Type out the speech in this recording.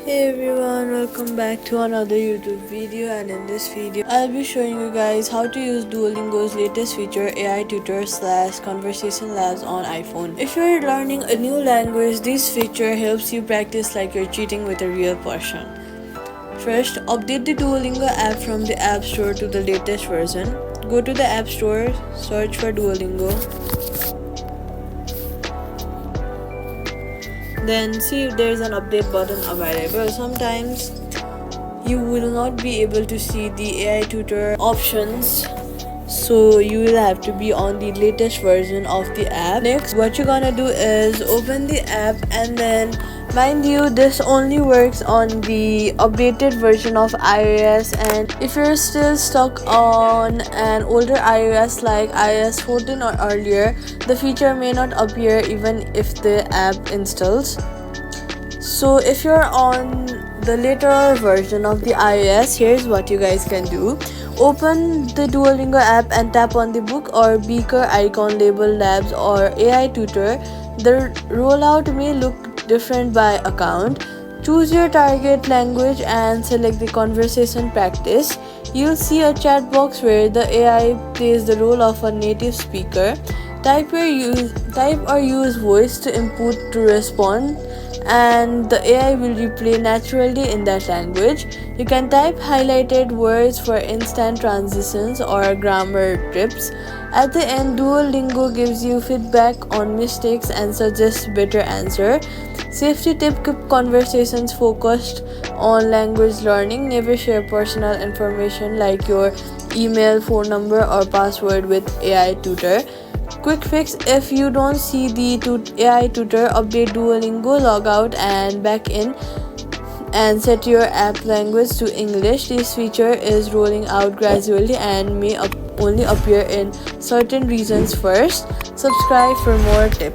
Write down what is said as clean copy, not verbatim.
Hey everyone, welcome back to another YouTube video, and in this video I'll be showing you guys how to use Duolingo's latest feature AI Tutor / Conversation Labs on iPhone. If you're learning a new language, this feature helps you practice like you're cheating with a real person. First, update the Duolingo app from the App Store to the latest version. Go to the App Store, search for Duolingo. Then see if there is an update button available. Sometimes you will not be able to see the AI tutor options, so you will have to be on the latest version of the app. Next, what you're gonna do is open the app, and then mind you, this only works on the updated version of iOS, and if you're still stuck on an older iOS like iOS 14 or earlier, the feature may not appear even if the app installs. So if you're on the later version of the iOS, here's what you guys can do. Open the Duolingo app and tap on the book or beaker icon labeled Labs or AI Tutor. The rollout may look different by account. Choose your target language and select the conversation practice. You'll see a chat box where the AI plays the role of a native speaker. Type or use voice to input to respond, and the AI will replay naturally in that language. You can type highlighted words for instant transitions or grammar tips. At the end, Duolingo gives you feedback on mistakes and suggests better answer. Safety tip: keep conversations focused on language learning. Never share personal information like your email, phone number, or password with AI tutor. Quick fix: if you don't see the AI tutor, update Duolingo, log out and back in, and set your app language to English. This feature is rolling out gradually and may only appear in certain regions first. Subscribe for more tips.